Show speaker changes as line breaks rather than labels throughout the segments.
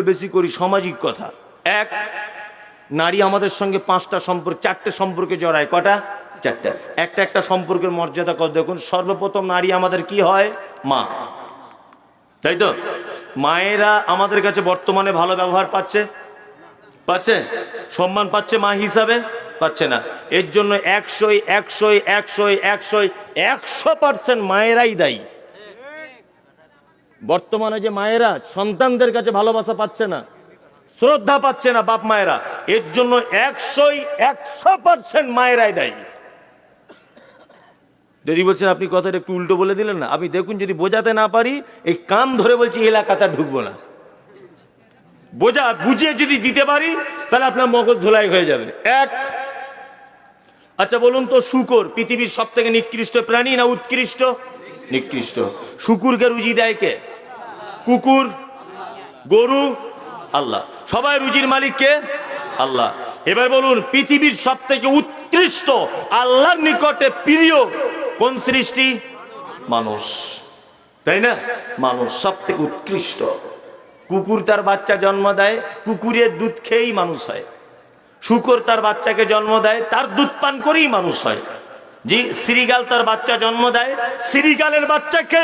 বেশি করি সামাজিক কথা। এক, নারী আমাদের সঙ্গে 5টা সম্পর্ক 4টে সম্পর্কে জড়ায়। কটা? 4টা। একটা একটা সম্পর্কের মর্যাদা কত দেখুন। সর্বপ্রথম নারী আমাদের কি হয়? মা, তাই তো? মায়েরা আমাদের কাছে বর্তমানে ভালো ব্যবহার পাচ্ছে? পাচ্ছে? সম্মান পাচ্ছে মা হিসাবে? পাচ্ছে না। এর জন্য 100% মায়েরাই দায়ী। বর্তমানে যে মায়েরা সন্তানদের কাছে ভালোবাসা পাচ্ছে না, শ্রদ্ধা পাচ্ছে না বাপ মায়েরা, এর জন্য 100% মায়েরাই দায়ী। যদি বলছেন আপনি কথাটা একটু উল্টো বলে দিলেন না, আপনি দেখুন যদি বোঝাতে না পারি এই কান ধরে বলছি এলাকাতে ঢুকবো না। বুঝিয়ে যদি দিতে পারি তাহলে আপনার মগজ ধোলাই হয়ে যাবে। এক, আচ্ছা বলুন তো, শূকর পৃথিবীর সব থেকে নিকৃষ্ট প্রাণী না উৎকৃষ্ট? নিকৃষ্ট। শূকরকে রুজি দেয় কে? কুকুর, গরু, আল্লাহ। সবাই রুজির মালিক কে? আল্লাহ। এবার বলুন পৃথিবীর সব থেকে উৎকৃষ্ট আল্লাহর নিকটে প্রিয় কোন সৃষ্টি? মানুষ, তাই না? মানুষ সব থেকে উৎকৃষ্ট। কুকুর তার বাচ্চা জন্ম দেয়, কুকুরের দুধ খেয়েই মানুষ হয়। শূকর তার বাচ্চাকে জন্ম দেয়, তার দুধ পান করেই মানুষ হয়। জি, শ্রীগাল তার বাচ্চা জন্ম দেয়, শ্রীগালের বাচ্চাকে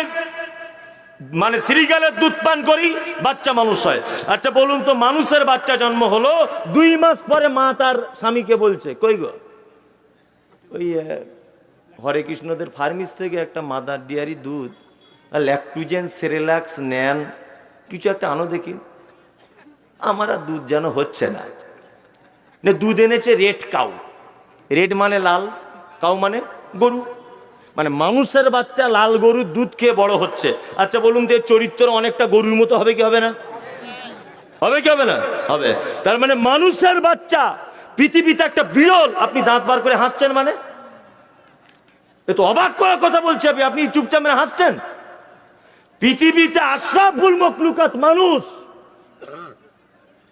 মানে শ্রীগালের দুধ পান করেই বাচ্চা মানুষ হয়। আচ্ছা বলুন তো, মানুষের বাচ্চা জন্ম হলো 2 মাস পরে মা তার স্বামীকে বলছে, কই গো ওই হরে কৃষ্ণদের ফার্মিস থেকে একটা মাদার ডেয়ারি দুধ আর ল্যাকটোজেন সেরেলাক্স নেন কিছু একটা আনো দেখি, আমার আর দুধ যেন হচ্ছে না। দুধ এনেছে রেড কাউ। রেড মানে লাল, কাউ মানে গরু। মানে মানুষের বাচ্চা লাল গরুর দুধ খেয়ে বড় হচ্ছে। আচ্ছা বলুন তো, চরিত্র অনেকটা গরুর মতো হবে কি হবে না? হবে কি হবে না? হবে। তার মানে মানুষের বাচ্চা পৃথিবীতে একটা বিরল। আপনি দাঁত বার করে হাসছেন মানে এ তো অবাক করার কথা বলছি। আপনি চুপচাপ মানে হাসছেন। পৃথিবীতে আশরাফুল মখলুকাত মানুষ।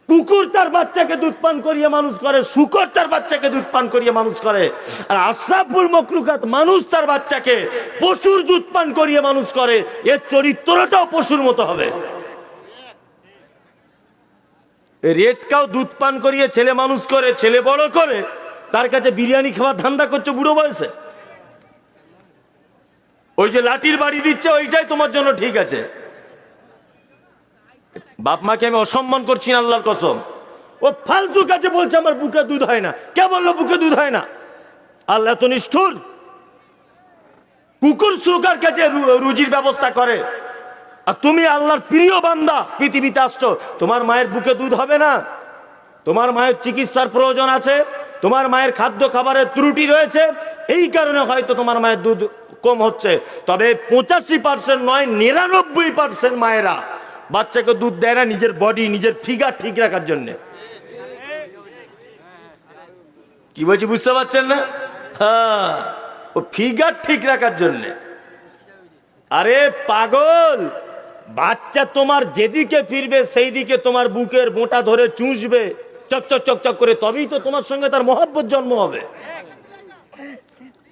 কুকুর তার বাচ্চাকে দুধ পান করিয়ে মানুষ করে, শূকর তার বাচ্চাকে দুধ পান করিয়ে মানুষ করে, আর আশরাফুল মখলুকাত মানুষ তার বাচ্চাকে পশুর দুধ পান করিয়ে মানুষ করে। এর চরিত্রটাও পশুর মতো হবে। রেড কাউ দুধ পান করিয়ে ছেলে মানুষ করে, ছেলে বড় করে, তার কাছে বিরিয়ানি খাওয়ার ধান্দা করছে বুড়ো বয়সে। ওই যে লাঠির বাড়ি দিচ্ছে ওইটাই তোমার জন্য ঠিক আছে। বাপ মাকে আমি অসম্মান করছি না, আল্লাহর কসম। ও ফালতু কাছে বলছে আমার বুকে দুধ হয় না। কে বললো বুকে দুধ হয় না? আল্লাহ তো নিষ্ঠুর। কুকুর শুকার কাছে রুজির ব্যবস্থা করে, আর তুমি আল্লাহর প্রিয় বান্দা পৃথিবীতে আসছো, তোমার মায়ের বুকে দুধ হবে না? তোমার মায়ের চিকিৎসার প্রয়োজন আছে, তোমার মায়ের খাদ্য খাবারের ত্রুটি রয়েছে, এই কারণে হয়তো তোমার মায়ের দুধ কম হচ্ছে। তবে 85% নয়, 99% মায়েরা বাচ্চাকে দুধ দেয় না নিজের বডি, নিজের ফিগার ঠিক রাখার জন্য। কি বলছি বুঝতে পারছেন না? হ্যাঁ, ও ফিগার ঠিক রাখার জন্য। আরে পাগল, বাচ্চা তোমার যেদিকে ফিরবে সেই দিকে তোমার বুকের বোঁটা ধরে চুষবে চকচক চকচক করে, তবেই তো তোমার সঙ্গে তার মহব্বত জন্ম হবে,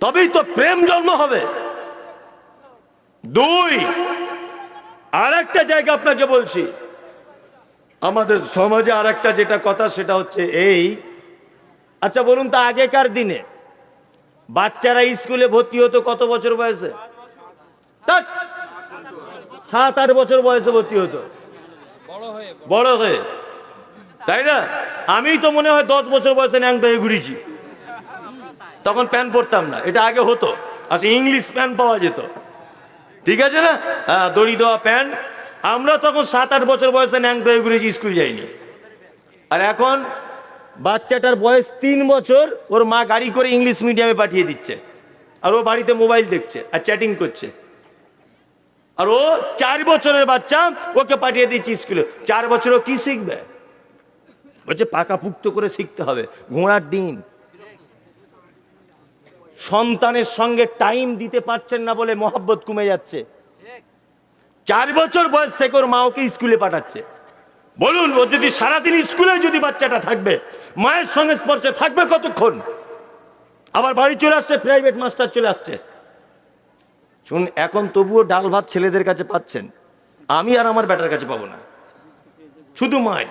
তবেই তো প্রেম জন্ম হবে। 2, আর একটা জায়গা আপনাকে বলছি, আমাদের সমাজে আর একটা যেটা কথা সেটা হচ্ছে এই। আচ্ছা বলুন তো, আগেকার দিনে বাচ্চারা স্কুলে ভর্তি হতো কত বছর বয়সে? 7-8 বছর বয়সে ভর্তি হতো, বড় হয়ে, তাই না? আমি তো মনে হয় 10 বছর বয়সে ন্যাংটা হয়ে ঘুরেছি। তখন প্যান্ট পরতাম না, এটা আগে হতো। আচ্ছা, ইংলিশ প্যান্ট পাওয়া যেত, ঠিক আছে না? হ্যাঁ, দড়ি দেওয়া প্যান্ট। আমরা তখন 7-8 বছর বয়সে ন্যাংটা হয়ে ঘুরেছি, স্কুল যাইনি। আর এখন বাচ্চাটার বয়স 3 বছর, ওর মা গাড়ি করে ইংলিশ মিডিয়ামে পাঠিয়ে দিচ্ছে, আর ও বাড়িতে মোবাইল দেখছে আর চ্যাটিং করছে। আর ও 4 বছরের বাচ্চা, ওকে পাঠিয়ে দিচ্ছে স্কুলে। 4 বছর ও কি শিখবে? বলছে পাকাপুক্ত করে শিখতে হবে। ঘোড়ার ডিম। সন্তানের সঙ্গে টাইম দিতে পারছেন না বলে মহব্বত কমে যাচ্ছে। 4 বছর বয়স থেকে ওর মা ওকে স্কুলে পাঠাচ্ছে। বলুন, ও যদি সারাদিন স্কুলে যদি বাচ্চাটা থাকবে, মায়ের সঙ্গে স্পর্শে থাকবে কতক্ষণ? আবার বাড়ি চলে আসছে, প্রাইভেট মাস্টার চলে আসছে। শুন, এখন তবুও ডাল ভাত ছেলেদের কাছে পাচ্ছেন, আমি আর আমার বেটার কাছে পাবো না। শুধু মার।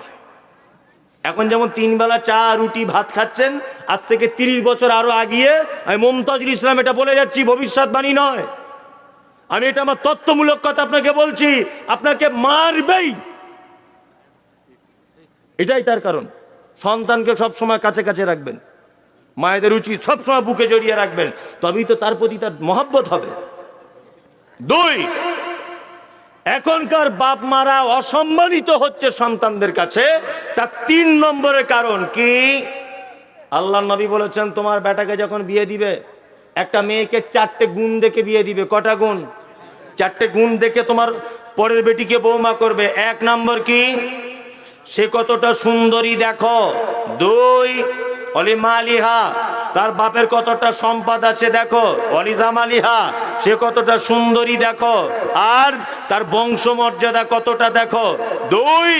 এখন যেমন 3 বেলা চা রুটি ভাত খাচ্ছেন, আজ থেকে 30 বছর আরো আগিয়ে আমি মুমতাজুল ইসলাম এটা বলে যাচ্ছি, ভবিষ্যৎবাণী নয়, আমি এটা আমার তত্ত্বমূলক কথা আপনাকে বলছি, আপনাকে মারবেই। এটাই তার কারণ। সন্তানকে সবসময় কাছে কাছে রাখবেন, মায়েদের উচিত সবসময় বুকে জড়িয়ে রাখবেন, তবেই তো তার প্রতি তার মহব্বত হবে। 2, এখনকার বাপ মারা অসম্মানিত হচ্ছে সন্তানদের কাছে, তার 3 নম্বরের কারণ কি? আল্লাহ নবী বলেছেন তোমার বেটাকে যখন বিয়ে দিবে, একটা মেয়েকে 4টে গুণ দেখে বিয়ে দিবে। কটা গুণ? 4টে গুণ দেখে তোমার পরের বেটিকে বৌমা করবে। 1 নম্বর কি? সে কতটা সুন্দরী দেখো। 2, অলিমালিহা, তার বাপের কতটা সম্পদ আছে দেখো। অলিজামালিহা, সে কতটা সুন্দরী দেখো। আর তার বংশমর্যাদা কতটা দেখো। 2,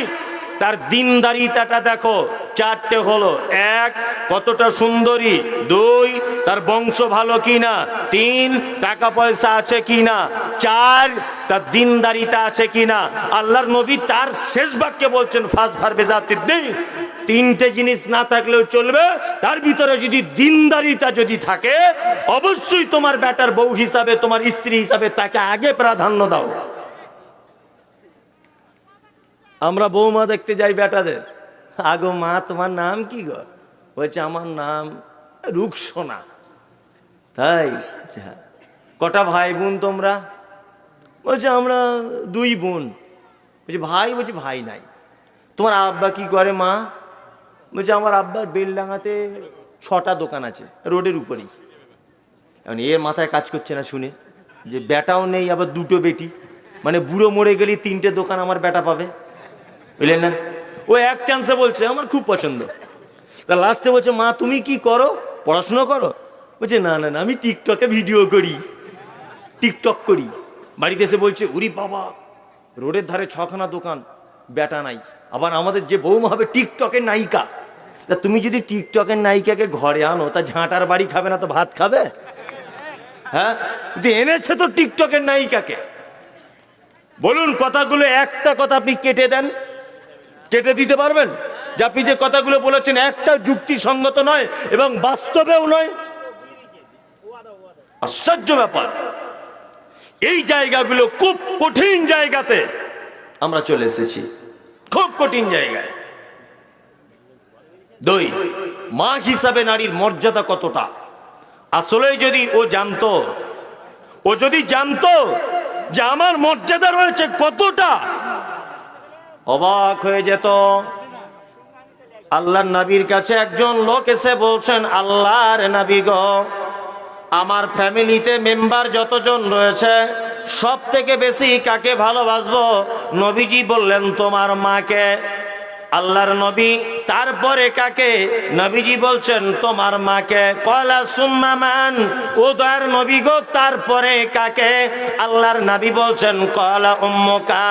তার দিনদারিতাটা দেখো। 4টে হলো। 1, কতটা সুন্দরী। 2, তার বংশ ভালো কিনা। 3, টাকা পয়সা আছে কিনা। 4, তার দিনদারিতা আছে কিনা। আল্লাহর নবী তার শেষ বাক্যে বলছেন ফাজফার বেজাতিদ্দিন, 3টে জিনিস না থাকলেও চলবে, তার ভিতরে যদি দিনদারিতা যদি থাকে, অবশ্যই তোমার বেটার বউ হিসাবে, তোমার স্ত্রী হিসাবে তাকে আগে প্রাধান্য দাও। আমরা বৌমা দেখতে যাই বেটাদের, আগো মা তোমার নাম কি গো? বলছে আমার নাম রুকসোনা। তাই? কটা ভাই বোন তোমরা? বলছে আমরা 2 বোন। বলছে ভাই? বলছে ভাই নাই। তোমার আব্বা কি করে মা? বলছে আমার আব্বার বেলডাঙাতে 6টা দোকান আছে রোডের উপরেই। এখন এর মাথায় কাজ করছে না শুনে যে বেটাও নেই, আবার 2টো বেটি, মানে বুড়ো মরে গেলে 3টে দোকান আমার বেটা পাবে, বুঝলেন না? ও এক চান্সে বলছে আমার খুব পছন্দ। তা লাস্টে বলছে মা তুমি কি করো? পড়াশুনো করো? বলছে না না না, আমি টিকটকে ভিডিও করি, টিকটক করি। বাড়িতে এসে বলছে উরি বাবা, রোডের ধারে 6খানা দোকান, বেটা নাই, আবার আমাদের যে বৌমা হবে টিকটকের নায়িকা। তা তুমি যদি টিকটকের নায়িকাকে ঘরে আনো, তা ঝাঁটার বাড়ি খাবে না তো ভাত খাবে? হ্যাঁ, যদি এনেছে তো টিকটকের নায়িকাকে। বলুন কথাগুলো একটা কথা আপনি কেটে দেন, কেটে দিতে পারবেন যে আপনি যে কথাগুলো বলেছেন একটা যুক্তিসঙ্গত নয় এবং বাস্তবেও নয়? আশ্চর্য ব্যাপার। এই জায়গাগুলো খুব কঠিন জায়গাতে আমরা চলে এসেছি, খুব কঠিন জায়গায়। 2, মা হিসাবে নারীর মর্যাদা কতটা। আসলে যদি ও জানতো, ও যদি জানতো যে আমার মর্যাদা রয়েছে কতটা, অবাক হয়ে যেত। আল্লাহর নবীর কাছে একজন লোক এসে বলছেন আল্লাহর নবী গো, আমার ফ্যামিলিতে মেম্বার যতজন রয়েছে সব থেকে বেশি কাকে ভালোবাসবো? নবীজি বললেন তোমার মাকে। আল্লাহর নবী তারপরে কাকে? নবীজি বলছেন তোমার মাকে। কলা সুম্মা মান, ও দয়ার নবী গো তারপরে কাকে? আল্লাহর নবী বলছেন কলা উম্মুকা,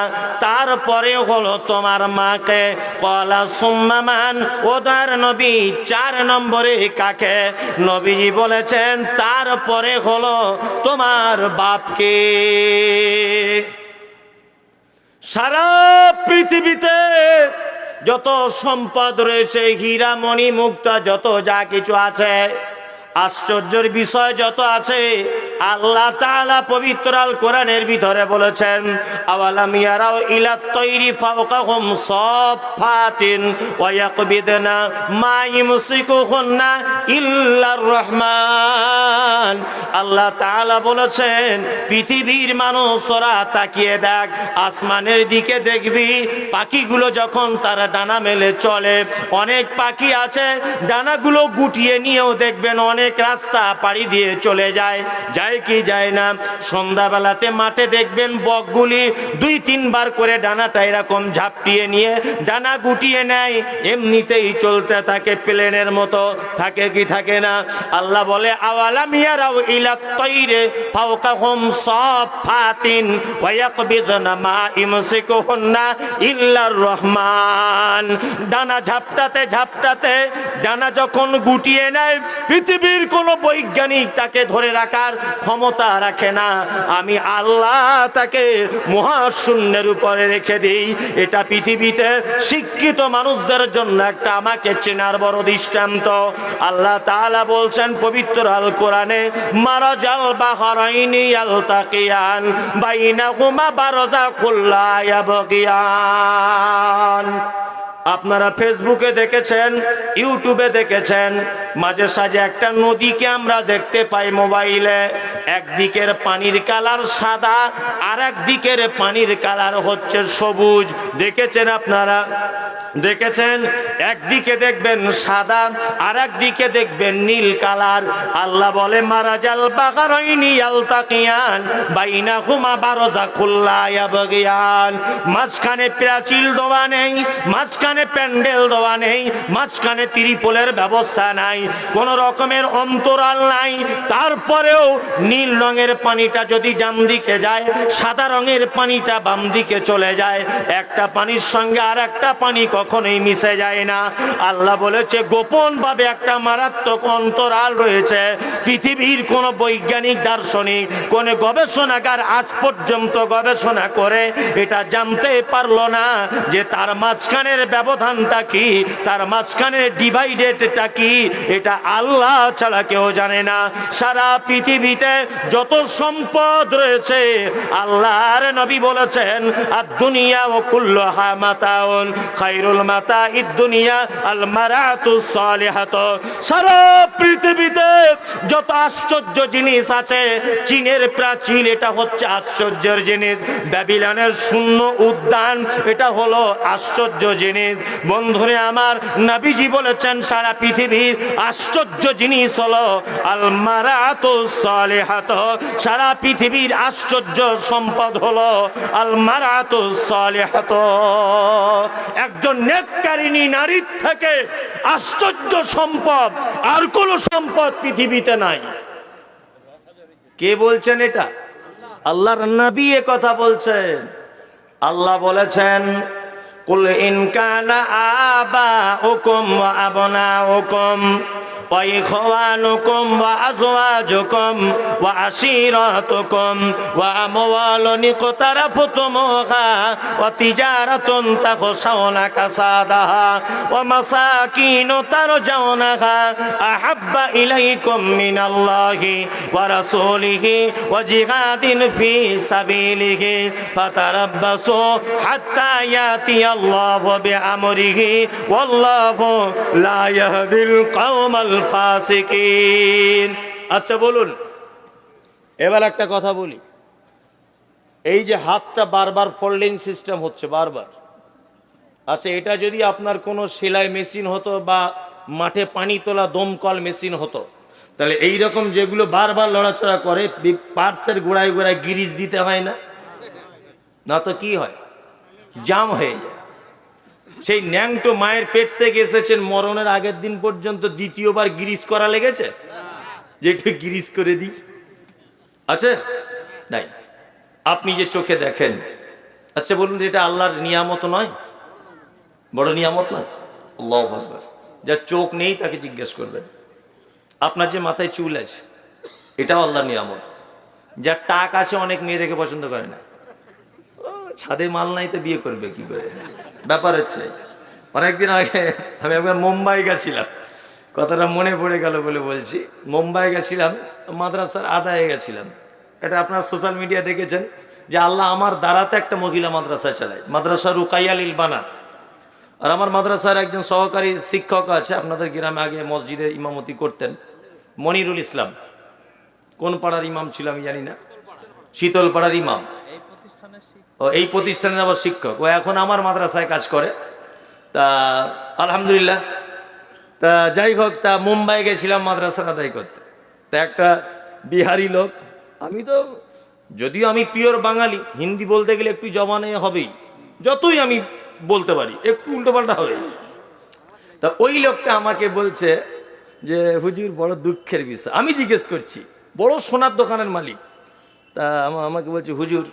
তারপরে হলো তোমার মাকে। কলা সুম্মা মান, ও দয়ার নবী 4 নম্বরে কাকে? নবীজি বলেছেন তারপরে হলো তোমার বাপকে। সারা পৃথিবীতে যত সম্পদ রয়েছে, হীরা মণি মুক্তা যত যা কিছু আছে, আশ্চর্যের বিষয় যত আছে, আল্লাহ তাআলা পবিত্র আল কোরআনের ভিতরে বলেছেন আওয়ালাম ইয়ারাও ইলাত তাইরি ফাওকাহুম সাফফাতিন ওয়া ইয়াকবিদনা মা ইমসিকুহুন্না ইল্লার রহমান। আল্লাহ তাআলা বলেছেন পৃথিবীর মানুষ তোরা তাকিয়ে দেখ, আসমানের দিকে দেখবি পাখিগুলো যখন তারা ডানা মেলে চলে, অনেক পাখি আছে ডানাগুলো গুটিয়ে নিয়েও দেখবেন অনেক রাস্তা পাড়ি দিয়ে চলে যায়, যায় কি যায় না? সন্ধ্যাবেলাতে মাঠে দেখবেন বকগুলি 2-3 বার করে ডানাটা এরকম ঝাপটিয়ে নিয়ে ডানা গুটিয়ে নেয়, এমনিতেই চলতে থাকে প্লেনের মতো, থাকে কি থাকে না? আল্লাহ বলে আওয়ালাম ইয়ারাও ইলাত তাইরি ফাওকাহুম সাফফাতিন ওয়া ইয়াকবিযনা মা ইমসিকুহুন্না ইল্লার রহমান। ডানা ঝাপটাতে ঝাপটাতে ডানা যখন গুটিয়ে নেয়, পৃথিবীর কোন বৈজ্ঞানিক তাকে ধরে রাখার ক্ষমতা রাখে না, আমি আল্লাহ তাকে মহাশূন্যের উপরে রেখে দিই। এটা পৃথিবীতে শিক্ষিত মানুষদের জন্য একটা আমাকে চেনার বড় দৃষ্টান্ত। আল্লাহ তাআলা বলছেন পবিত্র আল কোরআনে, মারাজাল বাহরাইনি ইয়ালতাকিয়ান বাইনাহুমা বারযাখুল লা ইয়াবগিয়ান। আপনারা ফেসবুকে দেখেছেন, ইউটিউবে দেখেছেন, মাঝে সাঝে একটা নদীকে আমরা দেখতে পাই মোবাইলে। একদিকের পানির কালার সাদা, আর একদিকের পানির কালার হচ্ছে সবুজ। দেখেছেন আপনারা? দেখেছেন? একদিকে দেখবেন সাদা, আর একদিকে দেখবেন নীল কালার। আল্লাহ বলে মারাজাল বাহরাইনি ইয়ালতাকিয়ান বাইনাহুমা বারযাখুল লা ইয়াবগিয়ান। মাঝখানে প্রাচীর দেওয়া নেই, মাঝখানে প্যান্ডেল দেওয়া নেই, মাঝখানে ত্রিপলের ব্যবস্থা নাই, কোন রকমের অন্তরাল নাই। তারপরেও নীল রঙের পানিটা যদি ডান দিকে যায়, সাদা রঙের পানিটা বাম দিকে চলে যায়। একটা পানির সঙ্গে আর একটা পানি কখনোই মিশে যায় না। আল্লাহ বলেছে গোপন ভাবে একটা মারাত্মক অন্তরাল রয়েছে। পৃথিবীর কোন বৈজ্ঞানিক দার্শনিক, কোন গবেষণাগার আজ পর্যন্ত গবেষণা করে এটা জানতে পারলো না যে তার মাঝখানের ব্যবধানটা কি, তার মাঝখানের ডিভাইডেডটা কি। এটা আল্লাহ ছাড়া কেউ জানে না। সারা পৃথিবীতে যত সম্পদ রয়েছে, আল্লাহর নবী বলেছেন আদ-দুনিয়া ওয়া কুল্লুহা মাতাউন খায়রুল মাতাইদ দুনিয়া আল মারাতুস সালিহাতু। সারা পৃথিবীতে যত আশ্চর্য জিনিস আছে, চীনের প্রাচীর এটা হচ্ছে আশ্চর্যের জিনিস, ব্যাবিলনের শূন্য উদ্যান এটা হলো আশ্চর্য জিনিস। বন্ধুরে আমার, নবীজি বলেছেন সারা পৃথিবীর আশ্চর্য জিনিস হলো আল মারাতুস সালিহাতু। সারা পৃথিবীর আশ্চর্য সম্পদ হলো আল মারাতুস সালিহাতু। একজন নেককারিনী নারীর থেকে আশ্চর্য সম্পদ আর কোন সম্পদ পৃথিবীতে নাই। কে বলছেন এটা? আল্লাহর নবী এ কথা বলছেন। আল্লাহ বলেছেন কুল ইন কানা আবাউকুম ওয়া আবনাউকুম ওয়া ইখওয়ানুকুম ওয়া আজওয়াজুকুম ওয়া আশীরাতুকুম ওয়া আমওয়ালুন ইকতারাফতুমুহা ওয়া তিজারাতুন তাখশাউনা কাসাদাহা ওয়া মাসাকিন তারজাউনাহা আহাব্বা ইলাইকুম মিনাল্লাহি ওয়া রাসূলিহি ওয়া জিহাদিন ফি সাবিলিহি ফাতারাব্বাসু হাত্তা ইয়াতিয়াল্লাহু বিআমরিহি ওয়াল্লাহু লা ইয়াহদিল কওমাল ফাসিকিন। আচ্ছা বলুন, এবার একটা কথা বলি। এই যে হাতটা বারবার ফোল্ডিং সিস্টেম হচ্ছে বারবার, আচ্ছা এটা যদি আপনার কোনো সেলাই মেশিন হতো বা মাঠে পানি তোলা দমকল মেশিন হতো, তাহলে এই রকম যেগুলো বারবার লড়াচড়া করে পার্টসের গোড়ায় গোড়ায় গিরিজ দিতে হয় না? না তো কি হয়, জাম হয়ে যায়। সেই ন্যাংটো মায়ের পেট থেকে এসেছেন, মরণের আগের দিন পর্যন্ত দ্বিতীয়বার গিরিজ করা লেগেছে যে একটু গিরিজ করে দিই? আছে নাই? আপনি যে চোখে দেখেন, আচ্ছা বলুন এটা আল্লাহর নিয়ামত নয়? বড় নিয়ামত নয়? আল্লাহু আকবার। যার চোখ নেই তাকে জিজ্ঞেস করবেন। আপনার যে মাথায় চুল আছে এটাও আল্লাহর নিয়ামত। যার টাক আছে অনেক মেয়ে দেখে পছন্দ করে না, ছাদে মাল নাই তো বিয়ে করবে কি করে? ব্যাপার হচ্ছে, অনেকদিন আগে আমি একবার মুম্বাই গেছিলাম, কথাটা মনে পড়ে গেল বলে বলছি। মুম্বাই গেছিলাম, মাদ্রাসার আদায়ে গেছিলাম। এটা আপনার সোশ্যাল মিডিয়া দেখেছেন যে আল্লাহ আমার দ্বারাতে একটা মহিলা মাদ্রাসা চালায়, মাদ্রাসা রুকাইয়া লিল বানাত। আর আমার মাদ্রাসার একজন সহকারী শিক্ষক আছে, আপনাদের গ্রামে আগে মসজিদে ইমামতি করতেন, মনিরুল ইসলাম। কোন পাড়ার ইমাম ছিল আমি জানি না, শীতল পাড়ার ইমাম। ও এই প্রতিষ্ঠানের আবার শিক্ষক, ও এখন আমার মাদ্রাসায় কাজ করে। তা আলহামদুলিল্লাহ। তা যাই হোক, তা মুম্বাই গেছিলাম মাদ্রাসার আদায় করতে। তা একটা বিহারি লোক, আমি তো যদিও আমি পিওর বাঙালি, হিন্দি বলতে গেলে একটু জবানে হবেই, যতই আমি বলতে পারি একটু উল্টোপাল্টা হবে। তা ওই লোকটা আমাকে বলছে যে হুজুর বড় দুঃখের বিষয়। আমি জিজ্ঞেস করছি, বড় সোনার দোকানের মালিক। তা আমাকে বলছে হুজুর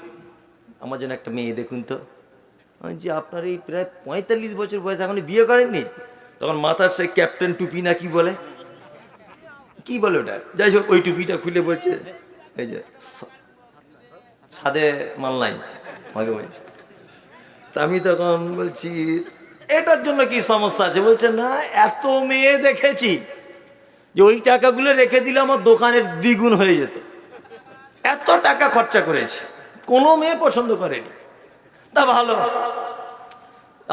আমার জন্য একটা মেয়ে দেখুন তো। আমি যে আপনার এই প্রায় 45 বছর বয়স এখনো বিয়ে করেননি? তখন মাথার সে ক্যাপ্টেন টুপি না কি বলে, কি বলে ওটা, যাই হোক ওই টুপিটা খুলে বলছে এই যে ছাদে মাল নাই আমাকে বলছে। তা আমি তখন বলছি এটার জন্য কি সমস্যা আছে? বলছে না, এত মেয়ে দেখেছি যে ওই টাকাগুলো রেখে দিলে আমার দোকানের দ্বিগুণ হয়ে যেত, এত টাকা খরচা করেছি, কোনো মেয়ে পছন্দ করেনি। তা ভালো,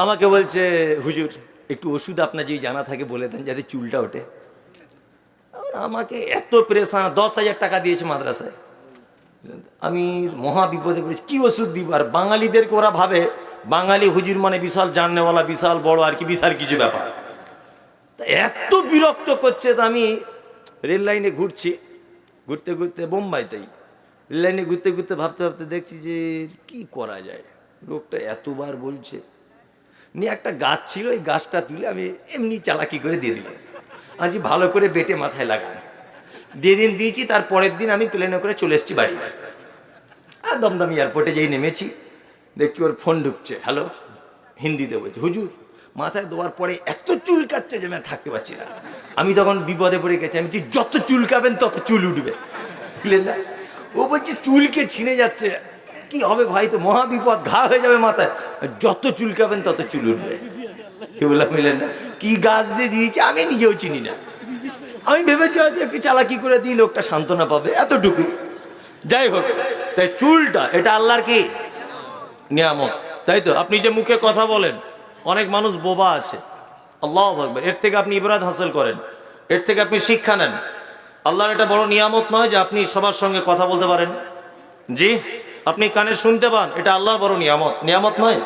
আমাকে বলছে হুজুর একটু ওষুধ আপনার যদি জানা থাকে বলে দেন যাতে চুলটা ওঠে। আমাকে এত প্রেশান, 10,000 টাকা দিয়েছে মাদ্রাসায়, আমি মহা বিপদে পড়েছি, কি ওষুধ দিব? আর বাঙালিদেরকে ওরা ভাবে বাঙালি হুজুর মানে বিশাল জাননেওয়ালা, বিশাল বড় আর কি, বিশাল কিছু ব্যাপার। তা এত বিরক্ত করছে, তা আমি রেল লাইনে ঘুরছি, ঘুরতে ঘুরতে বোম্বাইতেই রেল লাইনে ঘুরতে ঘুরতে ভাবতে ভাবতে দেখছি যে কি করা যায়, লোকটা এতবার বলছে। নিয়ে একটা গাছ ছিল, এই গাছটা তুলে আমি এমনি চালাকি করে দিয়ে দিলাম, আজ ভালো করে বেটে মাথায় লাগানো দিয়েছি। তার পরের দিন আমি প্লেনে করে চলে এসেছি বাড়ি। আর দমদম এয়ারপোর্টে যেই নেমেছি দেখছি ওর ফোন ঢুকছে, হ্যালো, হিন্দিতে বলছে, হুজুর মাথায় দেওয়ার পরে এত চুল কাটছে যে আমি থাকতে পারছি না। আমি তখন বিপদে পড়ে গেছি, আমি যত চুল কাবেন তত চুল উঠবে, বুঝলেন না? ও বলছে চুলকে ছিঁড়ে যাচ্ছে, কি হবে ভাই, তো মহা বিপদ, ঘা হয়ে যাবে মাথায়, যত চুল কাবেন তত চুল উঠবে। কি বললাম, বুঝলেন না? কি গাছ দিয়ে দিয়েছে আমি নিজেও চিনি না, আমি ভেবেছি হয়তো একটু চালাকি করে দিই, লোকটা সান্ত্বনা পাবে, এতটুকু। যাই হোক, তাই চুলটা এটা আল্লাহর কি নিয়ামত, তাই তো? আপনি যে মুখে কথা বলেন, অনেক মানুষ বোবা আছে, আল্লাহু আকবার, এর থেকে আপনি ইবরাত হাসিল করেন, এর থেকে আপনি শিক্ষা নেন। আল্লাহর এটা বড় নিয়ামত নয় যে আপনি সবার সঙ্গে কথা বলতে পারেন? জি, আপনি কানে শুনতে পান, এটা আল্লাহর বড় নিয়ামত, নিয়ামত নয়?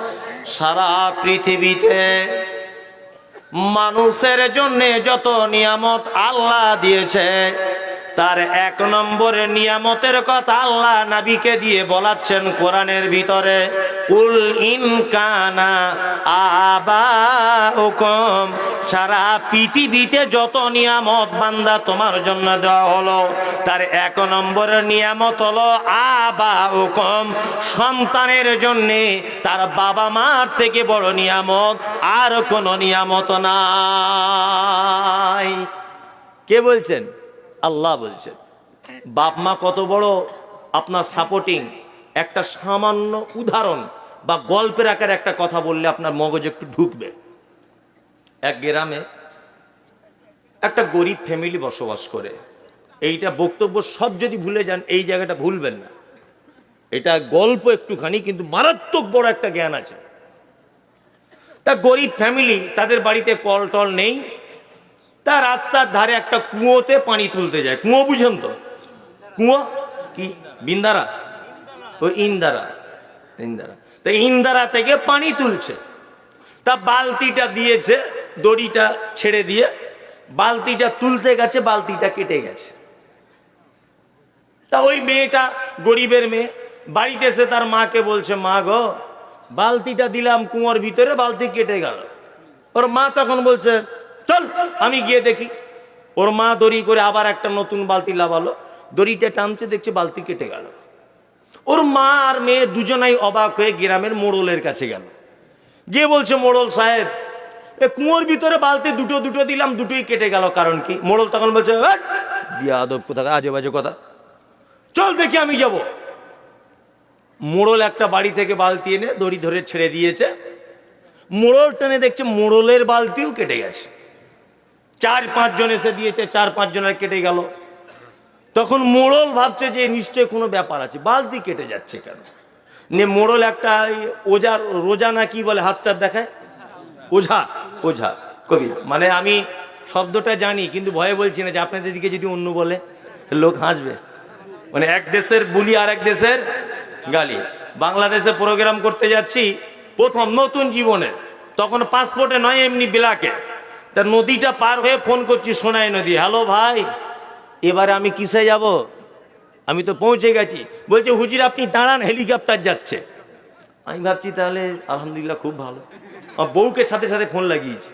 সারা পৃথিবীতে মানুষের জন্য যত নিয়ামত আল্লাহ দিয়েছে, তার 1 নম্বরের নিয়ামতের কথা আল্লাহ নবীকে দিয়ে বলাচ্ছেন কোরআনের ভিতরে, কুল ইন কানা আবাউকুম, সারা পৃথিবীতে যত নিয়ামত বান্দা তোমার জন্য দেওয়া হলো, তার 1 নম্বরের নিয়ামত হলো আবাউকুম, সন্তানের জন্য তার বাবা মার থেকে বড় নিয়ামত আর কোনো নিয়ামত নাই। কে বলছেন? আল্লাহ বলছেন। বাপ মা কত বড় আপনার সাপোর্টিং, একটা সামান্য উদাহরণ বা গল্পের আকারে একটা কথা বললে আপনার মগজে একটু ঢুকবে। এক গ্রামে একটা গরিব ফ্যামিলি বসবাস করে। এইটা বক্তব্য সব যদি ভুলে যান, এই জায়গাটা ভুলবেন না, এটা গল্প একটুখানি, কিন্তু মারাত্মক বড় একটা জ্ঞান আছে। তা গরিব ফ্যামিলি, তাদের বাড়িতে কল টল নেই, তা রাস্তার ধারে একটা কুয়োতে পানি তুলতে যায়। কুয়ো বুঝেন তো? কুয়ো কি বিন্দারা, ওই ইন্দারা, তা ইন্দারা থেকে পানি তুলছে। তা বালতিটা দিয়েছে, দড়িটা ছেড়ে দিয়ে বালতিটা তুলতে গেছে, বালতিটা কেটে গেছে। তা ওই মেয়েটা, গরিবের মেয়ে, বাড়িতে এসে তার মাকে বলছে, মা গো, বালতিটা দিলাম কুয়োর ভিতরে, বালতি কেটে গেল। ওর মা তখন বলছে, চল আমি গিয়ে দেখি। ওর মা দড়ি করে আবার একটা নতুন বালতি লাগালো, দড়িটা টানছে, দেখছে বালতি কেটে গেল। ওর মা আর মেয়ে দুজনাই অবাক হয়ে গ্রামের মোড়লের কাছে গেল, গিয়ে বলছে, মোড়ল সাহেব, এ কুয়োর ভিতরে বালতি দুটো দুটো দিলাম, দুটোই কেটে গেল, কারণ কি? মোড়ল তখন বলছে, বিয়াদব কোথাকার, আজে বাজে কথা, চল দেখি আমি যাব। মোড়ল একটা বাড়ি থেকে বালতি এনে দড়ি ধরে ছেড়ে দিয়েছে। মোড়ল টেনে দেখছে মোড়লের বালতিও কেটে গেছে। 4-5 জন এসে দিয়েছে, 4-5 জনের কেটে গেল। তখন মোড়ল ভাবছে যে নিশ্চয় কোনো ব্যাপার আছে, বালতি কেটে যাচ্ছে কেন? নিয়ে মোড়ল একটা ওজার, রোজা না কি বলে, হাত চার দেখায়, ওঝা, ওঝা কবি, মানে আমি শব্দটা জানি কিন্তু ভয়ে বলছি না যে আপনাদের দিকে যদি অন্য বলে লোক হাসবে। মানে এক দেশের বুলি আর এক দেশের গালি। বাংলাদেশে প্রোগ্রাম করতে যাচ্ছি প্রথম নতুন জীবনে, তখন পাসপোর্টে নয়, এমনি বিলাকে। তা নদীটা পার হয়ে ফোন করছি, সোনাই নদী, হ্যালো ভাই, এবারে আমি কিসে যাব? আমি তো পৌঁছে গেছি। বলছে, হুজুর আপনি দাঁড়ান, হেলিকপ্টার যাচ্ছে। আমি ভাবছি তাহলে আলহামদুলিল্লাহ খুব ভালো। আমার বউকে সাথে সাথে ফোন লাগিয়েছি,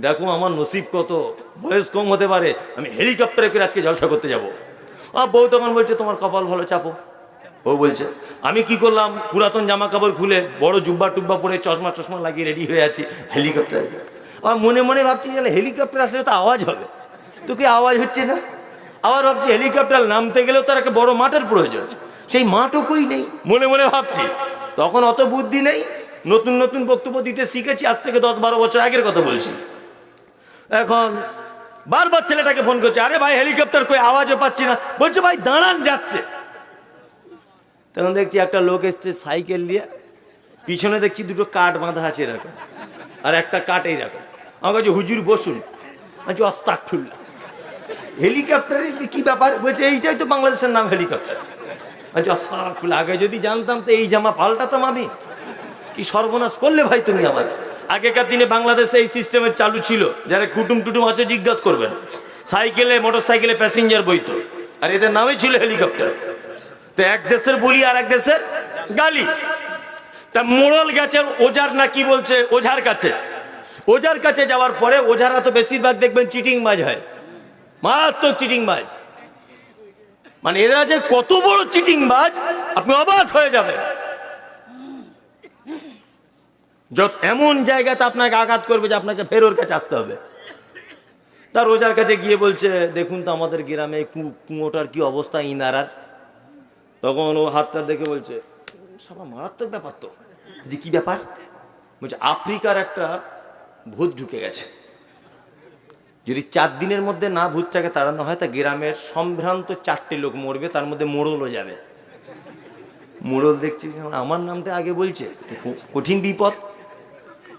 দেখো আমার নসিব কত, বয়স কম হতে পারে, আমি হেলিকপ্টারে করে আজকে জলসা করতে যাব। বউ তখন বলছে, তোমার কপাল ভালো, চাপো। ও বলছে, আমি কি করলাম, পুরাতন জামা কাপড় খুলে বড় জুব্বা টুব্বা পরে চশমা টশমা লাগিয়ে রেডি হয়ে আছি হেলিকপ্টার। আর মনে মনে ভাবছি, হেলিকপ্টার আসলে তো আওয়াজ হবে, তো কি আওয়াজ হচ্ছে না? আবার ভাবছি হেলিকপ্টার নামতে গেলেও তার একটা বড় মাঠের প্রয়োজন, সেই মাঠও কই নেই। মনে মনে ভাবছি তখন অত বুদ্ধি নেই, নতুন নতুন বক্তব্য দিতে শিখেছি, আজ থেকে 10-12 বছর আগের কথা বলছি। এখন বারবার ছেলেটাকে ফোন করছে, আরে ভাই হেলিকপ্টার কই, আওয়াজও পাচ্ছি না। বলছে ভাই দাঁড়ান, যাচ্ছে। তখন দেখছি একটা লোক এসছে সাইকেল নিয়ে, পিছনে দেখছি দুটো কাঠ বাঁধা আছে এরকম, আর একটা কাঠ এইরকম। আমার কাছে হুজুর বসুন, আচ্ছা আস্তাগফিরুল্লাহ, হেলিকপ্টারে কি ব্যাপার? বলছে এইটাই তো বাংলাদেশের নাম হেলিকপ্টার। আচ্ছা আস্তাগফিরুল্লাহ, আগে যদি জানতাম তো এই জামা পাল্টাতাম আমি। কি সর্বনাশ করলে ভাই তুমি আমার। আগেকার দিনে বাংলাদেশে এই সিস্টেমের চালু ছিল, যারা কুটুম টুটুম আছে জিজ্ঞাসা করবেন, সাইকেলে মোটর সাইকেলে প্যাসেঞ্জার বইতো, আর এদের নামই ছিল হেলিকপ্টার। তো এক দেশের বলি আর এক দেশের গালি। তা মোড়ল গেছে ওঝার না কি বলছে ওঝার কাছে। ওঝার কাছে যাওয়ার পরে ওঝারা তো বেশিরভাগ দেখবেন চিটিং বাজ হয়, মারাত্মক চিটিং বাজ। মানে এরা যে কত বড় চিটিং বাজ আপনি অবাক হয়ে যাবেন। যত এমন জায়গাতে আপনাকে আঘাত করবে যে আপনাকে ফের ওর কাছে আসতে হবে। তার ওঝার কাছে গিয়ে বলছে, দেখুন তো আমাদের গ্রামে কুয়োটার কি অবস্থা ইনারার। তখন ও হাতটা দেখে বলছে, সারা মারাত্মক ব্যাপার তো। যে কি ব্যাপার? বলছে আফ্রিকার একটা ভূত ঢুকে গেছে, যদি 4 দিনের মধ্যে না ভূতটাকে তাড়ানো হয় তা গ্রামের সম্ভ্রান্ত 4টে লোক মরবে, তার মধ্যে মোড়লও যাবে। মোড়ল দেখছি আমার নামটা আগে বলছে, কঠিন বিপদ।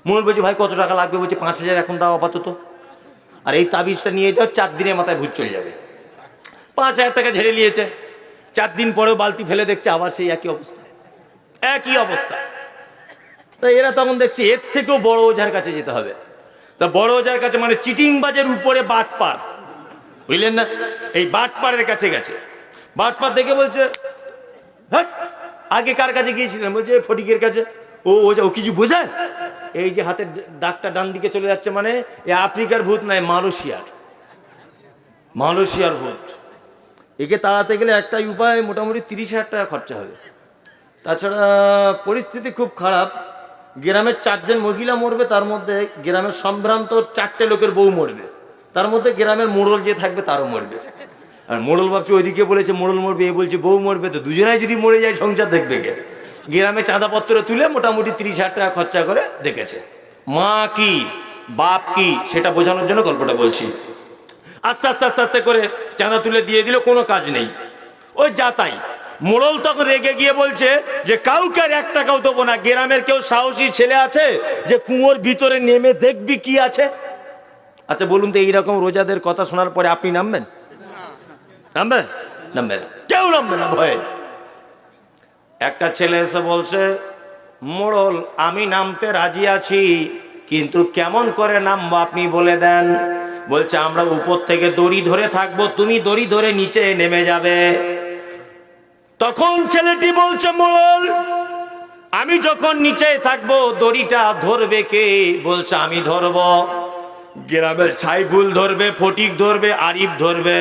মোড়ল বলছে ভাই কত টাকা লাগবে? বলছে 5000 এখন দাও আপাতত, আর এই তাবিজটা নিয়ে যাও, 4 দিনের মাথায় ভূত চলে যাবে। 5000 টাকা ঝেড়ে নিয়েছে। 4 দিন পরেও বালতি ফেলে দেখছে আবার সেই একই অবস্থা, একই অবস্থা। তা এরা তখন দেখছে এর থেকেও বড় ওঝার কাছে যেতে হবে। তা বড় ওঝার কাছে মানে চিটিংবাজের উপরে বাটপার, বুঝলেন না, এই বাটপারের কাছে গেছে। বাটপার দেখে বলছে, হ্যাঁ আগে কার কাছে গিয়েছিলেন? বলছে ফটিকের কাছে। ও ওঝা, ও কিছু বোঝায়? এই যে হাতের দাগটা ডান দিকে চলে যাচ্ছে, মানে এ আফ্রিকার ভূত নয়, মালয়েশিয়ার ভূত। একে তাড়াতে গেলে একটাই উপায়, মোটামুটি 30,000 টাকা খরচা হবে। তাছাড়া পরিস্থিতি খুব খারাপ, গ্রামের 4 জন মহিলা মরবে, তার মধ্যে গ্রামের সম্ভ্রান্ত 4টে লোকের বউ মরবে, তার মধ্যে গ্রামের মোড়ল যে থাকবে তারও মরবে। আর মোড়ল ভাবছে ওইদিকে বলেছে মোড়ল মরবে, এ বলছে বউ মরবে, তো দুজনাই যদি মরে যায় সংসার দেখবে কে? গ্রামে চাঁদাপত্র তুলে মোটামুটি 30,000 টাকা খরচা করে দেখেছে। মা কি বাপ কি সেটা বোঝানোর জন্য গল্পটা বলছি। আস্তে আস্তে আস্তে আস্তে করে চাঁদা তুলে দিয়ে দিল, কোনো কাজ নেই, ওই যা তাই। মোড়ল তখন রেগে গিয়ে বলছে যে কাউকে আর 1 টাকাও দেবো না। গ্রামের কেউ সাহসী ছেলে আছে যে কুয়োর ভিতরে নেমে দেখবি কি আছে? আচ্ছা বলুন তো, এইরকম রোজাদের কথা শোনার পরে আপনি নামবেন? নামবে? নামবে না, কেউ নামবে না ভয়ে। একটা ছেলে এসে বলছে, মোড়ল আমি নামতে রাজি আছি, কিন্তু কেমন করে নামবো আপনি বলে দেন। বলছে আমরা উপর থেকে দড়ি ধরে থাকবো, তুমি দড়ি ধরে নিচে নেমে যাবে। তখন ছেলেটি বলছে, মোড়ল আমি যখন নিচে থাকবো দড়িটা ধরবে কে? বলছে আমি ধরবো। গ্রামের ছাইফুল ধরবে, ফটিক ধরবে, আরিফ ধরবে,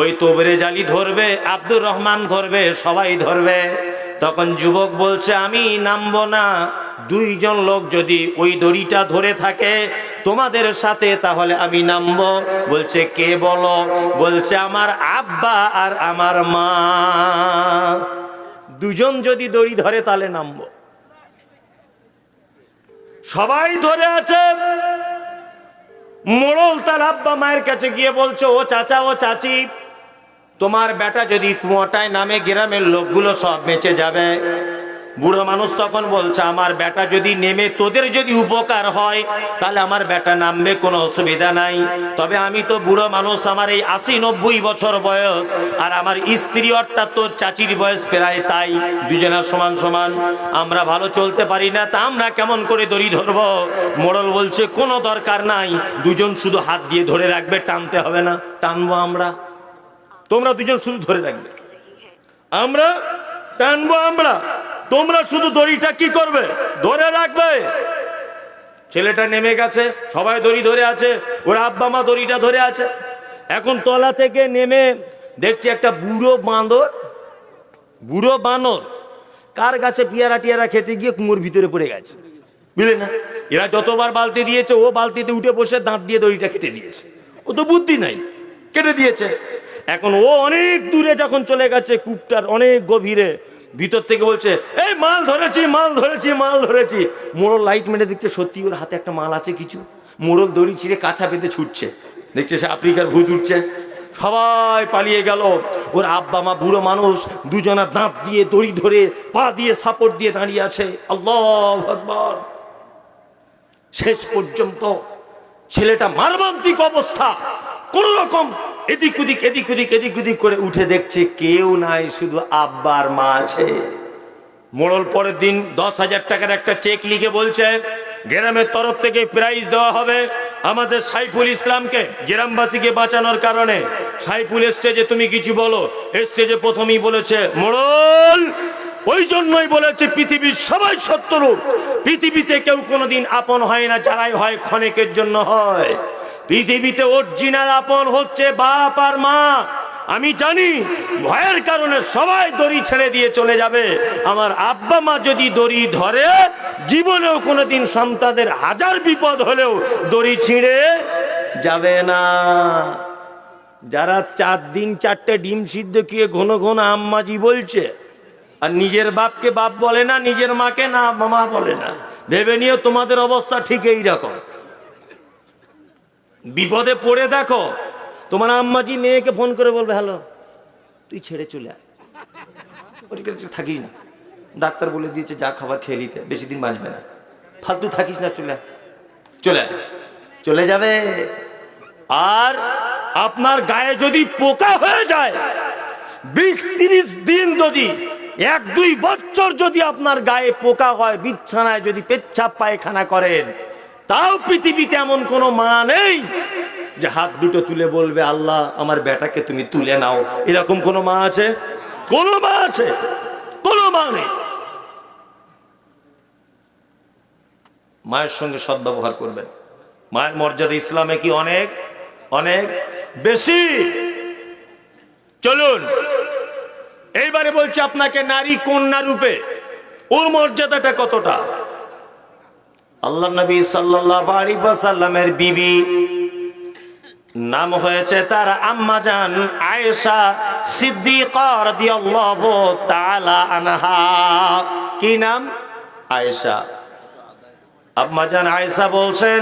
ওই তোবরে জালি ধরবে, আব্দুর রহমান ধরবে, সবাই ধরবে। তখন যুবক বলছে আমি নামবো না, 2 জন লোক যদি ওই দড়িটা ধরে থাকে তোমাদের সাথে তাহলে আমি নামবো। বলছে কে বলো? বলছে আমার আব্বা আর আমার মা, 2 জন যদি দড়ি ধরে তাহলে নামবো। সবাই ধরে আছে। মোড়ল তার আব্বা মায়ের কাছে গিয়ে বলছে, ও চাচা ও চাচি, তোমার বেটা যদি কুয়াটায় নামে গ্রামের লোকগুলো সব বেঁচে যাবে। বুড়ো মানুষ তখন বলছে আমার বেটা যদি নেমে তোদের যদি উপকার হয় তাহলে আমার বেটা নামবে, কোনো অসুবিধা নাই। তবে আমি তো বুড়ো মানুষ, আমার এই 80-90 বছর বয়স, আর আমার স্ত্রী অর্থাৎ তোর চাচির বয়স প্রায় তাই, দুজনের সমান সমান, আমরা ভালো চলতে পারি না, তা আমরা কেমন করে দড়ি ধরবো? মোড়ল বলছে কোনো দরকার নাই, 2 জন শুধু হাত দিয়ে ধরে রাখবে, টানতে হবে না, টানবো আমরা, তোমরা 2 জন শুধু ধরে রাখবে, আমরা টানবো, আমরা, তোমরা শুধু দড়িটা কি করবে? ধরে রাখবে। ছেলেটা নেমে গেছে, সবাই দড়ি ধরে আছে, ওর আব্বা মা দড়িটা ধরে আছে। এখন তলা থেকে নেমে দেখছি একটা বুড়ো বানর কার গাছে পিয়ারা টিয়ারা খেতে গিয়ে কুয়োর ভিতরে পড়ে গেছে, বুঝলে না? এরা যতবার বালতি দিয়েছে ও বালতিতে উঠে বসে দাঁত দিয়ে দড়িটা কেটে দিয়েছে, ও তো বুদ্ধি নাই, কেটে দিয়েছে। এখন ও অনেক দূরে যখন চলে গেছে, কূপটার অনেক গভীরে, ভিতর থেকে বলছে এই মাল ধরেছি, মাল ধরেছি, মাল ধরেছি। মোড়ল লাইট মেরে দেখতে সত্যি ওর হাতে একটা মাল আছে কিছু। মোড়ল দড়ি ছিঁড়ে কাঁচা বেঁধে ছুটছে, দেখছে সে আফ্রিকার ভূত উঠছে। সবাই পালিয়ে গেল। ওর আব্বা মা বুড়ো মানুষ দুজনা দাঁত দিয়ে দড়ি ধরে পা দিয়ে সাপোর্ট দিয়ে দাঁড়িয়ে আছে। আল্লাহু আকবার। শেষ পর্যন্ত ছেলেটা মারমান্তিক অবস্থা, কোন রকম এদিক ওদিক এদিক ওদিক এদিক ওদিক করে উঠে দেখছে কেউ নাই, শুধু আব্বার মা আছে। মোড়ল পরের দিন 10,000 টাকার একটা চেক লিখে বলছে গ্রামের তরফ থেকে প্রাইজ দেওয়া হবে আমাদের সাইফুল ইসলামকে, গ্রামবাসীকে বাঁচানোর কারণে। সাইফুল স্টেজে তুমি কিছু বলো। স্টেজে প্রথমেই বলেছে মোড়ল ওই জন্যই বলেছে পৃথিবীর সবাই শত্রু, পৃথিবীতে কেউ কোনোদিন আপন হয় না, যারাই হয় ক্ষণিকের জন্য হয়। পৃথিবীতে অরিজিনাল আপন হচ্ছে বাপ আর মা। আমি জানি ভয়ের কারণে সবাই দড়ি ছেড়ে দিয়ে চলে যাবে, আমার আব্বা মা যদি দড়ি ধরে জীবনেও কোনোদিন সন্তানদের হাজার বিপদ হলেও দড়ি ছিঁড়ে যাবে না। যারা 4 দিন 4টে ডিম সিদ্ধ খেয়ে ঘন ঘন আম্মাজি বলছে আর নিজের বাপকে বাপ বলে না, নিজের মাকে না মামা বলে না, ভেবে নিও তোমাদের অবস্থা ঠিক এই রকম। বিপদে পড়ে দেখো, তোমার আম্মাজি মেয়েকে ফোন করে বলবে হ্যালো তুই ছেড়ে চলে আয়, থাকিস না, ডাক্তার বলে দিয়েছে যা খাবার খেয়ে নিতে, বেশি দিন বাঁচবে না, ফালতু থাকিস না, চলে আয়, চলে আয়, চলে যাবে। আর আপনার গায়ে যদি পোকা হয়ে যায়, 20-30 দিন যদি 1-2 বছর যদি আপনার গায়ে পোকা হয়, বিছানায় যদি পেচ্ছাপ পায়খানা করেন, তাও পৃথিবীতে এমন কোনো মা নেই যে হাত দুটো তুলে বলবে আল্লাহ আমার বেটাকে তুমি তুলে নাও। এরকম কোনো মা আছে? কোনো মা আছে? কোনো মা নেই। মায়ের সঙ্গে সদ্ব্যবহার করবেন। মায়ের মর্যাদা ইসলামে কি অনেক অনেক বেশি। চলুন এইবারে বলছি আপনাকে নারী কন্যা রূপে ওর মর্যাদাটা কতটা। আল্লাহ নবী সাল্লাল্লাহু আলাইহি ওয়াসাল্লামের বিবি নাম হয়েছে তার আম্মাজান আয়েশা সিদ্দিকা রাদিয়াল্লাহু তাআলা আনহা। কি নাম? আয়েশা। আম্মাজান আয়েশা বলছেন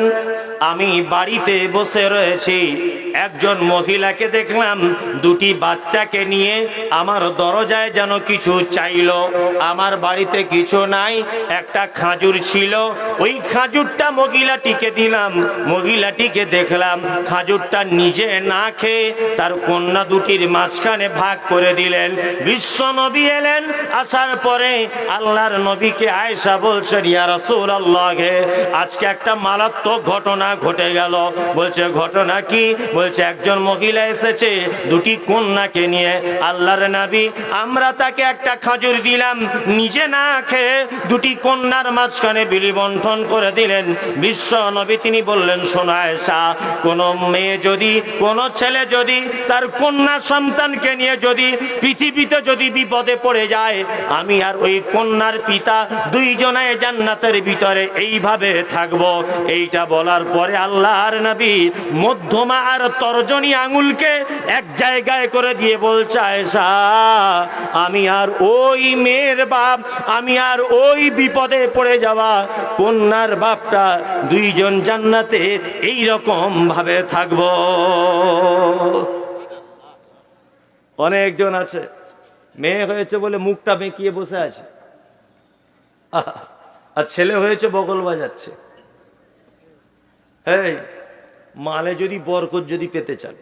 আমি বাড়িতে বসে রয়েছি, একজন মহিলাকে দেখলাম 2টি বাচ্চাকে নিয়ে আমার দরজায় যেন কিছু চাইলো। আমার বাড়িতে কিছু নাই, একটা খাজুর ছিল, ওই খাজুরটা মহিলাটিকে দিলাম। মহিলাটিকে দেখলাম খাজুরটা নিজে না খেয়ে তার কন্যা 2টির মাঝখানে ভাগ করে দিলেন। বিশ্ব নবী এলেন, আসার পরে আল্লাহর নবীকে আয়েশা বলছেন ইয়া রাসূলুল্লাহ আজকে একটা মারাত্মক ঘটনা ঘটে গেল। বলছে ঘটনা কি? বলছে একজন মহিলা এসেছে 2টি কন্যাকে নিয়ে। আল্লাহর নবী আমরা তাকে একটা খাজুর দিলাম, নিজে না খেয়ে 2টি কন্যার মাঝখানে বিলি বন্টন করে দিলেন। বিশ্ব নবী তিনি বললেন শোনো আয়েশা, কোনো মেয়ে যদি কোনো ছেলে যদি তার কন্যা সন্তানকে নিয়ে যদি পৃথিবীতে যদি বিপদে পড়ে যায়, আমি আর ওই কন্যার পিতা 2 জনায় জান্নাতের ভিতরে এইভাবে থাকবো। এইটা বলার পরে আল্লাহর নবী মধ্যমা আর তর্জনী আঙুলকে এক জায়গায় করে দিয়ে বলছে আয়েশা আমি আর ওই মেয়ের বাপ, আমি আর ওই বিপদে পড়ে যাওয়া কন্যার বাপটা 2 জন জান্নাতে এই রকম ভাবে থাকবো। অনেকজন আছে মেয়ে হয়েছে বলে মুখটা বেঁকিয়ে বসে আছে, আর ছেলে হয়েছে বগল বাজাচ্ছে। এই মালে যদি বরকত যদি পেতে চান,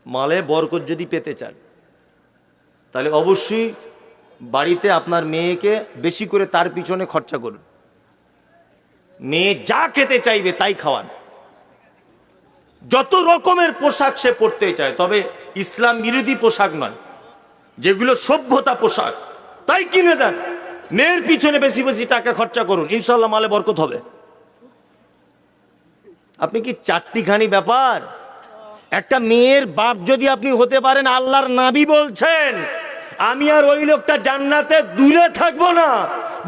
মালে বরকত যদি পেতে চান, তাহলে অবশ্যই বাড়িতে আপনার মেয়েকে বেশি করে তার পিছনে খরচা করুন। মেয়ে যা খেতে চাইবে তাই খাওয়ান। যত রকমের পোশাক সে পরতে চায়, তবে ইসলাম বিরোধী পোশাক নয়, যেগুলো সভ্যতা পোশাক তাই কিনে দেন। মেয়ের পিছনে বেশি বেশি টাকা খরচা করুন, ইনশাল্লাহ মালে বরকত হবে। আপনি কি চারটিখানি ব্যাপার। একটা মেয়ের বাপ যদি আপনি হতে পারেন, আল্লাহর নবী বলছেন আমি আর ওই লোকটা জান্নাতে দূরে থাকবো না,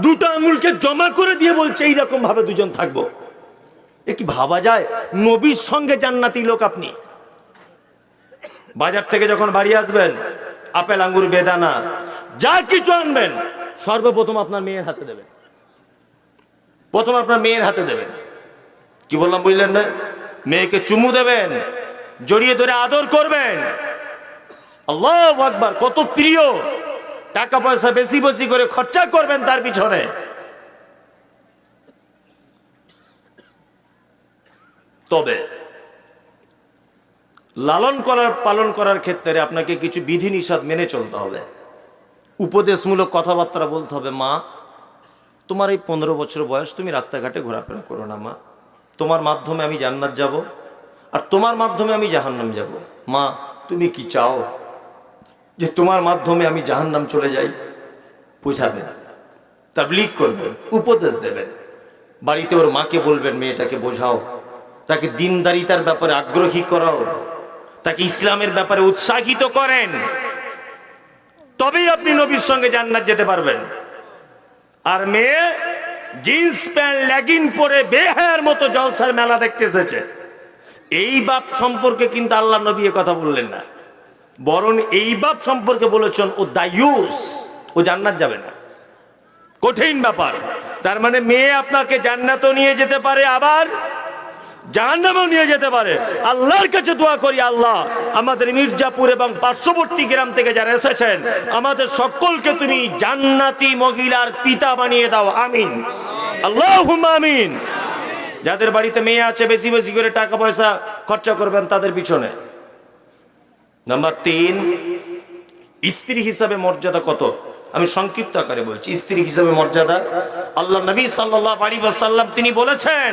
2টো আঙুলকে জমা করে দিয়ে বলছে এইরকম ভাবে 2 জন থাকবো। এ কি ভাবা যায়? নবীর সঙ্গে জান্নাতি লোক আপনি। বাজার থেকে যখন বাড়ি আসবেন, আপেল আঙ্গুর বেদানা যা কিছু আনবেন সর্বপ্রথম আপনার মেয়ের হাতে দেবেন। প্রথম আপনার মেয়ের হাতে দেবেন। কি বললাম বুঝলেন না? মেয়েকে চুমু দেবেন, জড়িয়ে ধরে আদর করবেন। আল্লাহু আকবার, কত প্রিয়। টাকা পয়সা বেশি বেশি করে খরচা করবেন তার পিছনে। তবে লালন করার পালন করার ক্ষেত্রে আপনাকে কিছু বিধিনিষেধ মেনে চলতে হবে। উপদেশমূলক কথাবার্তা বলতে হবে। মা, তোমার এই 15 বছর বয়স, তুমি রাস্তাঘাটে ঘোরাফেরা করো না মা। তোমার মাধ্যমে আমি জান্নাত যাব, আর তোমার মাধ্যমে আমি জাহান্নাম যাব। মা, তুমি কি চাও যে তোমার মাধ্যমে আমি জাহান্নাম চলে যাই? বুঝাবেন, তাবলীগ করবেন, উপদেশ দেবেন। বাড়িতে ওর মাকে বলবেন, মেয়েটাকে বোঝাও, তাকে দিনদারিতার ব্যাপারে আগ্রহী করাও, তাকে ইসলামের ব্যাপারে উৎসাহিত করেন। তবেই আপনি নবীর সঙ্গে জান্নাত যেতে পারবেন। আর মেয়ে জিন্স প্যান্ট লেগিন পরে বেহায়ার মতো জলসার মেলা দেখতে এসেছে, এই বাপ সম্পর্কে কিন্তু আল্লাহ নবী কথা বললেন না, বরং এই বাপ সম্পর্কে বলেছেন ও দায়ুস, ও জান্নাত যাবে না। কঠিন ব্যাপার। তার মানে মেয়ে আপনাকে জান্নাতও নিয়ে যেতে পারে, আবার জাহান্নামেও নিয়ে যেতে পারে। আল্লাহর কাছে দোয়া করি, আল্লাহ আমাদের মির্জাপুর এবং পার্শ্ববর্তী গ্রাম থেকে যারা এসেছেন, আমাদের সকলকে তুমি জান্নাতি মহিলার পিতা বানিয়ে দাও, আমিন, আল্লাহুম্মা আমিন। যাদের বাড়িতে মেয়ে আছে, বেশি বেশি করে টাকা পয়সা খরচা করবেন তাদের পিছনে। নাম্বার 3, স্ত্রী হিসাবে মর্যাদা কত, আমি সংক্ষিপ্ত আকারে বলছি। স্ত্রী হিসাবে মর্যাদা, আল্লাহ নবী সাল্লাল্লাহু আলাইহি ওয়াসাল্লাম তিনি বলেছেন,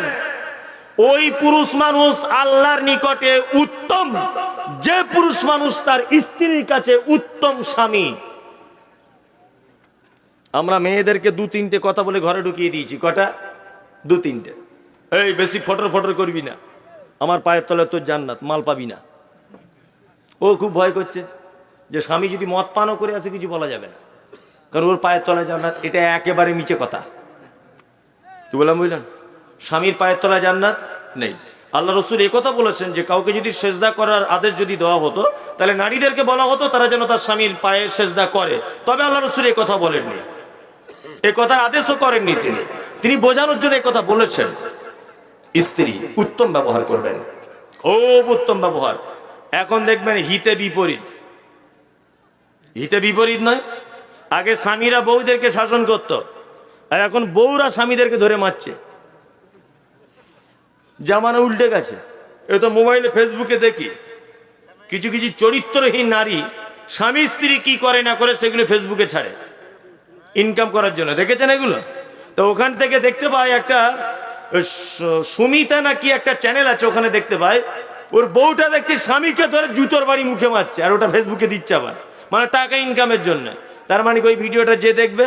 ওই পুরুষ মানুষ আল্লাহর নিকটে উত্তম যে পুরুষ মানুষ তার স্ত্রীর কাছে উত্তম স্বামী। আমরা মেয়েদেরকে 2-3টে কথা বলে ঘরে ঢুকিয়ে দিয়েছি। কটা? 2-3টে। এই বেশি ফটর ফটর করবি না, আমার পায়ের তলে তোর জান্নাত, মাল পাবি না। ও খুব ভয় করছে যে স্বামী যদি মদ পানও করে আসে কিছু বলা যাবে না, কারণ ওর পায়ের তলায় জান্নাত। এটা একেবারে মিছে কথা। কি বললাম বুঝলেন? স্বামীর পায়ের তলায় জান্নাত নেই। আল্লাহ রসুল এই কথা বলেছেন যে কাউকে যদি সেজদা করার আদেশ যদি দেওয়া হতো, তাহলে নারীদেরকে বলা হতো তারা যেন তার স্বামীর পায়ে সেজদা করে। তবে আল্লাহ রসুল এই কথা বলেননি, এ কথার আদেশও করেননি। তিনি বোঝানোর জন্য এই কথা বলেছেন, স্ত্রী উত্তম ব্যবহার করবেন, খুব উত্তম ব্যবহার। এখন দেখবেন হিতে বিপরীত। হিতে বিপরীত নয়, আগে স্বামীরা বউদেরকে শাসন করত, আর এখন বউরা স্বামীদেরকে ধরে মারছে। জামানা উল্টে গেছে। এ তো মোবাইলে ফেসবুকে দেখি কিছু কিছু চরিত্রহীন নারী স্বামী স্ত্রী কি করে না করে সেগুলো ফেসবুকে ছাড়ে ইনকাম করার জন্য। দেখেছেন এগুলো? তো ওখান থেকে দেখতে পাই একটা সুমিতা নাকি একটা চ্যানেল আছে, ওখানে দেখতে পাই ওর বউটা দেখছি স্বামীকে ধরে জুতোর বাড়ি মুখে মারছে, আর ওটা ফেসবুকে দিচ্ছে আবার, মানে টাকা ইনকামের জন্য। তার মানে ওই ভিডিওটা যে দেখবে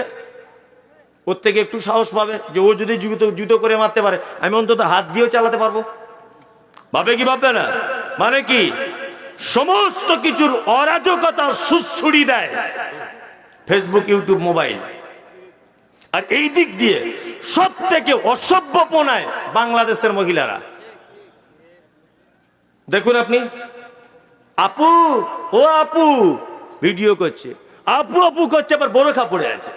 ওর থেকে একটু সাহস পাবে যে ও যদি জুতো করে মারতে পারে, আমি অন্তত হাত দিয়েও চালাতে পারবো। ভাবে কি ভাববে না? মানে কি সমস্ত কিছুর অরাজকতা সুড়সুড়ি দেয় ফেসবুক, ইউটিউব, মোবাইল। আর এই দিক দিয়ে সব থেকে অসভ্যপনায় বাংলাদেশের মহিলারা। দেখুন আপনি, আপু ও আপু ভিডিও করছে, আপু আপু করছে, আবার বোরখা পড়ে আছে,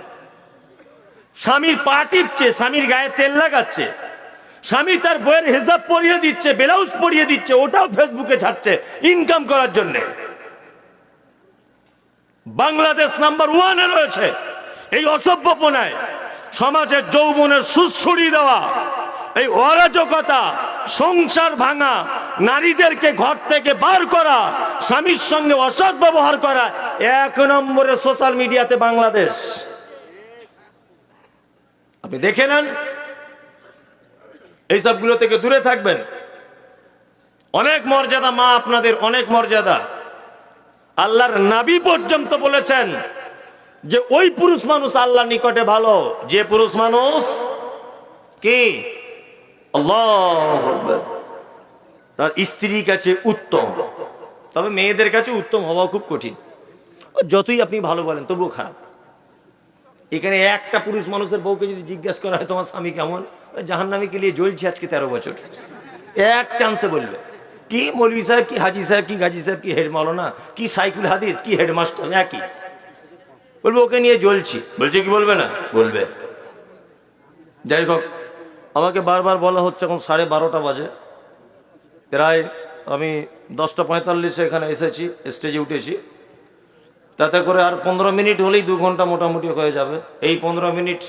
স্বামীর পা টিপছে, স্বামীর গায়ে তেল লাগাচ্ছে, স্বামী তার বইয়ের হিজাব পরিয়ে দিচ্ছে, ব্লাউজ পরিয়ে দিচ্ছে, ওটাও ফেসবুকে ছাড়ছে ইনকাম করার জন্য। বাংলাদেশ নাম্বার 1-এ রয়েছে এই অসভ্যপনায়। সমাজের যৌবনের সুড়সুড়ি দেওয়া, এই অরাজকতা, সংসার ভাঙা, নারীদেরকে ঘর থেকে বার করা, স্বামীর সঙ্গে অসৎ ব্যবহার করা, 1 নম্বরে সোশ্যাল মিডিয়াতে বাংলাদেশ। আপনি দেখে নেন, এইসবগুলো থেকে দূরে থাকবেন। অনেক মর্যাদা মা আপনাদের, অনেক মর্যাদা। আল্লাহর নবী পর্যন্ত বলেছেন যে ওই পুরুষ মানুষ আল্লাহর নিকটে ভালো যে পুরুষ মানুষ কি আল্লাহু আকবার তার স্ত্রীর কাছে উত্তম। তবে মেয়েদের কাছে উত্তম হওয়া খুব কঠিন, যতই আপনি ভালো বলেন তবুও খারাপ। এখানে একটা পুরুষ মানুষের বউকে যদি জিজ্ঞাসা করা হয় তোমার স্বামী কেমন, জাহান্নামীকে নিয়ে জ্বলছে আজকে 13 বছর, এক চান্সে বলবে। কি মৌলভী সাহেব, কি হাজি সাহেব, কি গাজী সাহেব, কি হেড মাওলানা, কি সাইকুল হাদিস, কি হেডমাস্টার, একই। বলবো ওকে নিয়ে জ্বলছি, বলছে কি বলবে না? বলবে। যাই হোক, আমাকে বারবার বলা হচ্ছে, এখন 12:30 বাজে, প্রায় আমি 10:45 এখানে এসেছি, স্টেজে উঠেছি, তাতে করে আর 15 মিনিট হলেই 2 ঘন্টা মোটামুটি হয়ে যাবে। এই 15 মিনিট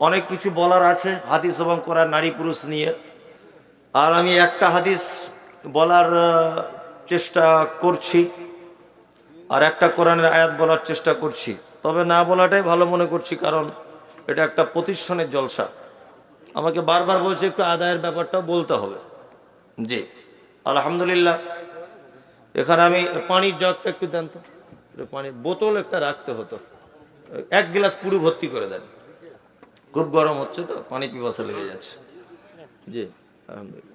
অনেক কিছু বলার আছে হাদিস এবং কোরআন, নারী পুরুষ নিয়ে। আর আমি একটা হাদিস বলার চেষ্টা করছি, আর একটা কোরআনের আয়াত বলার চেষ্টা করছি, তবে না বলাটাই ভালো মনে করছি, কারণ এটা একটা প্রতিষ্ঠানের জলসা। আমাকে বারবার বলছে একটু আদায়ের ব্যাপারটাও বলতে হবে। জি আলহামদুলিল্লাহ। এখানে আমি পানির জগটা একটু দেন তো, পানির বোতল একটা রাখতে হতো, 1 গ্লাস পুরো ভর্তি করে দেন, খুব গরম হচ্ছে তো, পানি পিপাসা লেগে যাচ্ছে। জি আলহামদুলিল্লাহ।